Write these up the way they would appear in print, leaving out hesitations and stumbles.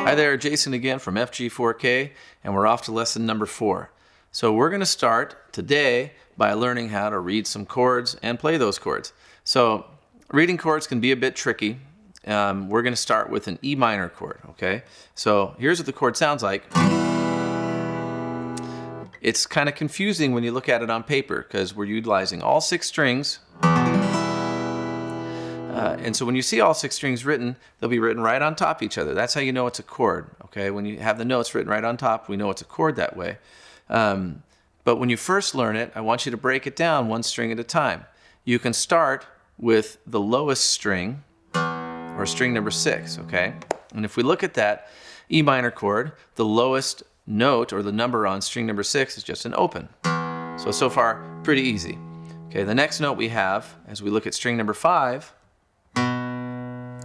Hi there, Jason again from FG4K, and we're off to lesson number 4. So we're going to start today by learning how to read some chords and play those chords. So reading chords can be a bit tricky. We're going to start with an E minor chord, okay? So here's what the chord sounds like. It's kind of confusing when you look at it on paper because we're utilizing all 6 strings. And so when you see all 6 strings written, they'll be written right on top of each other. That's how you know it's a chord, okay? When you have the notes written right on top, we know it's a chord that way. But when you first learn it, I want you to break it down one string at a time. You can start with the lowest string, or string number 6, okay? And if we look at that E minor chord, the lowest note, or the number on string number 6, is just an open. So far, pretty easy. Okay, the next note we have, as we look at string number 5,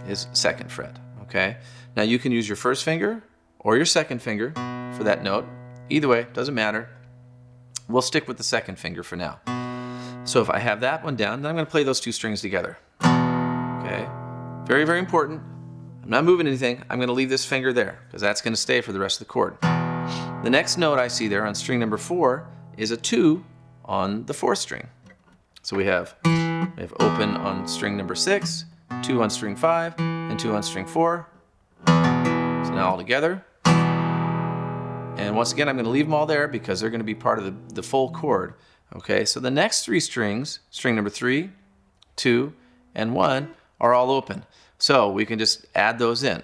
is 2nd fret, okay? Now you can use your first finger or your second finger for that note. Either way, doesn't matter. We'll stick with the second finger for now. So if I have that one down, then I'm going to play those 2 strings together. Okay? Very, very important. I'm not moving anything. I'm going to leave this finger there because that's going to stay for the rest of the chord. The next note I see there on string number 4 is a 2 on the 4th string. So we have open on string number 6, 2 on string 5, and 2 on string 4. So now all together. And once again, I'm going to leave them all there because they're going to be part of the full chord. Okay, so the next 3 strings, string number 3, 2, and 1, are all open. So we can just add those in.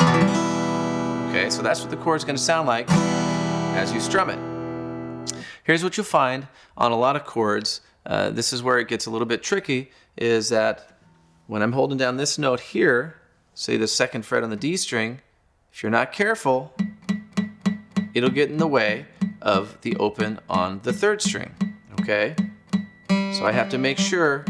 Okay, so that's what the chord's going to sound like as you strum it. Here's what you'll find on a lot of chords. This is where it gets a little bit tricky, is that when I'm holding down this note here, say the 2nd fret on the D string, if you're not careful, it'll get in the way of the open on the 3rd string, okay? So I have to make sure,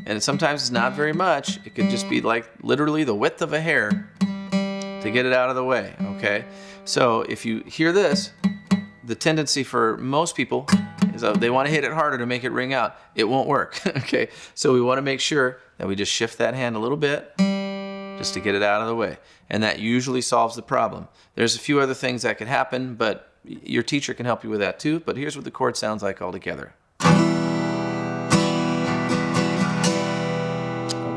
and sometimes it's not very much, it could just be like literally the width of a hair to get it out of the way, okay? So if you hear this, the tendency for most people is they want to hit it harder to make it ring out. It won't work, okay? So we want to make sure that we just shift that hand a little bit just to get it out of the way. And that usually solves the problem. There's a few other things that could happen, but your teacher can help you with that too. But here's what the chord sounds like all together.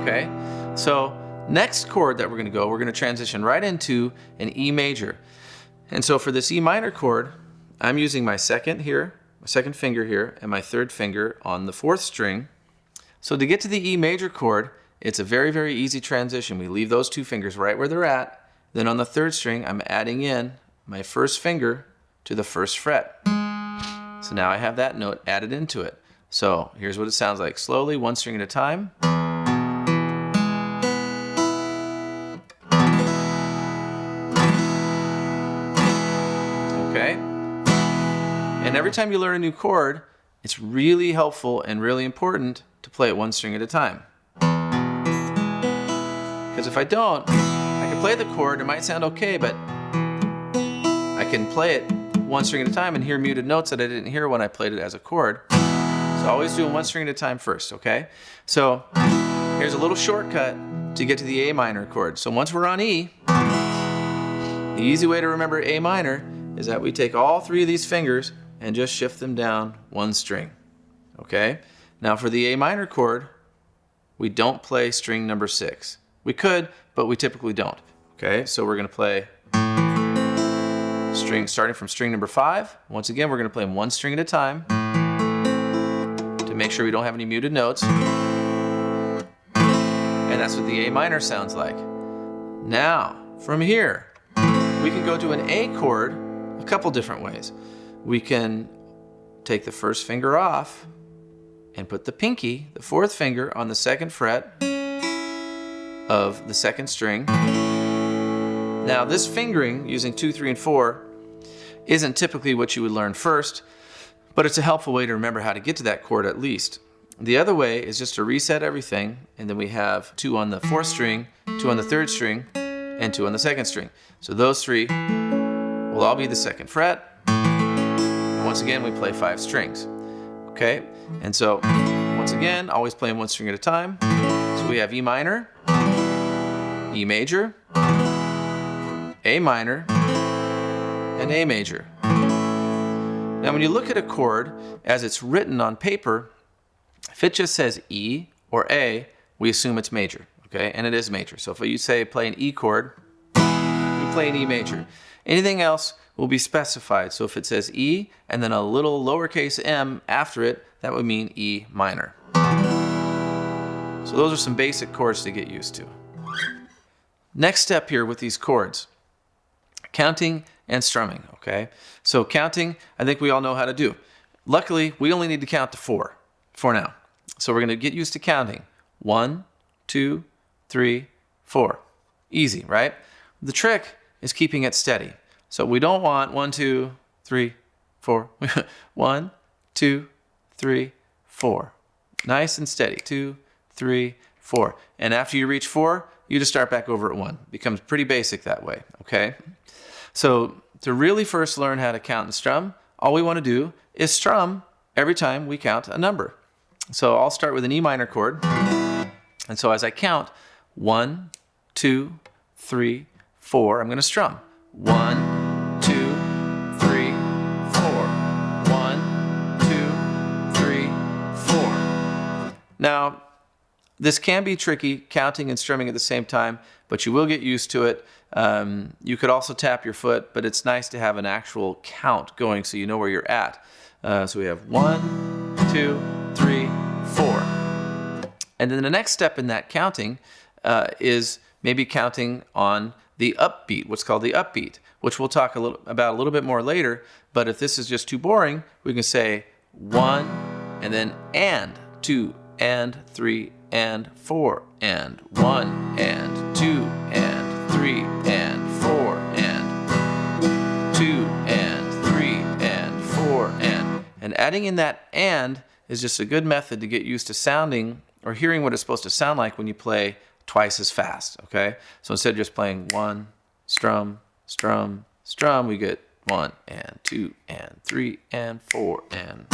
Okay, so next chord that we're going to transition right into an E major. And so for this E minor chord, I'm using my second finger here, and my 3rd finger on the 4th string. So to get to the E major chord, it's a very, very easy transition. We leave those 2 fingers right where they're at. Then on the 3rd string, I'm adding in my 1st finger to the 1st fret. So now I have that note added into it. So here's what it sounds like. Slowly, 1 string at a time. Okay? And every time you learn a new chord, it's really helpful and really important to play it 1 string at a time. Because if I don't, I can play the chord, it might sound okay, but I can play it 1 string at a time and hear muted notes that I didn't hear when I played it as a chord. So always doing 1 string at a time first, okay? So here's a little shortcut to get to the A minor chord. So once we're on E, the easy way to remember A minor is that we take all 3 of these fingers and just shift them down 1 string, okay? Now for the A minor chord, we don't play string number 6. We could, but we typically don't, okay? So we're going to play starting from string number 5. Once again, we're going to play them 1 string at a time to make sure we don't have any muted notes. And that's what the A minor sounds like. Now, from here, we can go to an A chord a couple different ways. We can take the 1st finger off and put the pinky, the 4th finger, on the 2nd fret of the 2nd string. Now this fingering using 2, 3, and 4 isn't typically what you would learn first, but it's a helpful way to remember how to get to that chord at least. The other way is just to reset everything, and then we have 2 on the 4th string, 2 on the 3rd string, and 2 on the 2nd string. So those 3 will all be the 2nd fret. And once again, we play 5 strings. Okay? And so, once again, always playing 1 string at a time. So we have E minor, E major, A minor, and A major. Now when you look at a chord as it's written on paper, if it just says E or A, we assume it's major, okay? And it is major. So if you say play an E chord, you play an E major. Anything else will be specified. So if it says E and then a little lowercase m after it, that would mean E minor. So those are some basic chords to get used to. Next step here with these chords, counting and strumming, okay? So counting, I think we all know how to do. Luckily, we only need to count to 4 for now. So we're gonna get used to counting. 1, 2, 3, 4. Easy, right? The trick is keeping it steady. So we don't want 1, 2, 3, 4. 1, 2, 3, 4. Nice and steady. 2, 3, 4. And after you reach 4, you just start back over at 1. Becomes pretty basic that way, okay? So to really first learn how to count and strum, all we want to do is strum every time we count a number. So I'll start with an E minor chord. And so as I count 1, 2, 3, 4, I'm going to strum. 1, 2, 3, 4. 1, 2, 3, 4. Now, this can be tricky, counting and strumming at the same time, but you will get used to it. You could also tap your foot, but it's nice to have an actual count going so you know where you're at. So we have 1, 2, 3, 4. And then the next step in that counting is maybe counting on the upbeat, what's called the upbeat, which we'll talk about a little bit more later. But if this is just too boring, we can say 1 and then and 2 and 3 and 4 and 1 and 2 and 3 and 4 and 2 and 3 and 4 and adding in that and is just a good method to get used to sounding or hearing what it's supposed to sound like when you play twice as fast, okay? So instead of just playing 1, strum, strum, strum, we get 1 and 2 and 3 and 4 and...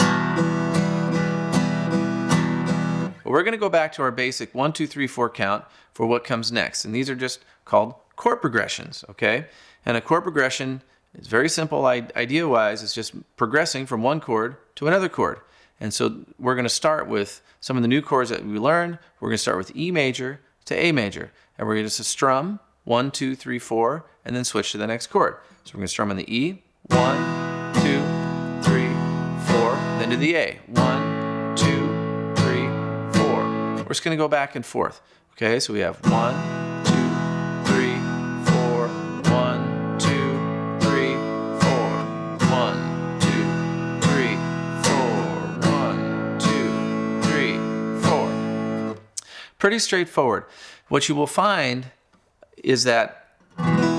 We're going to go back to our basic 1, 2, 3, 4 count for what comes next. And these are just called chord progressions, okay? And a chord progression is very simple idea-wise. It's just progressing from one chord to another chord. And so we're going to start with some of the new chords that we learned. We're going to start with E major to A major. And we're going to strum 1, 2, 3, 4, and then switch to the next chord. So we're going to strum on the E, 1, 2, 3, 4, then to the A, 1, 2, we're just going to go back and forth. Okay, so we have 1, 2, 3, 4, 1, 2, 3, 4, 1, 2, 3, 4, 1, 2, 3, 4. Pretty straightforward. What you will find is that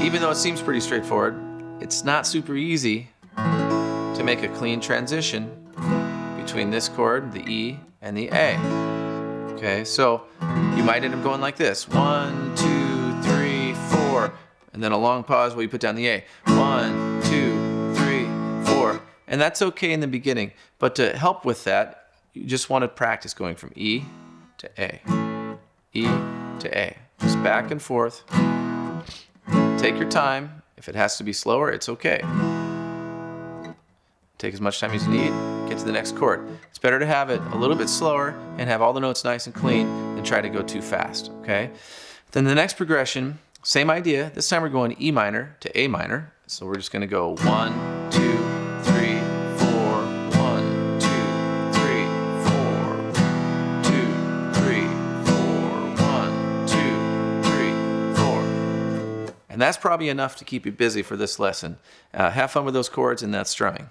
even though it seems pretty straightforward, it's not super easy to make a clean transition between this chord, the E, and the A. Okay, so you might end up going like this. 1, 2, 3, 4. And then a long pause while you put down the A. 1, 2, 3, 4. And that's okay in the beginning. But to help with that, you just want to practice going from E to A. E to A. Just back and forth. Take your time. If it has to be slower, it's okay. Take as much time as you need, get to the next chord. It's better to have it a little bit slower and have all the notes nice and clean than try to go too fast, okay? Then the next progression, same idea. This time we're going E minor to A minor. So we're just going to go 1, 2, 3, 4, 1, 2, 3, 4, 2, 3, 4, 1, 2, 3, 4. And that's probably enough to keep you busy for this lesson. Have fun with those chords, and that's strumming.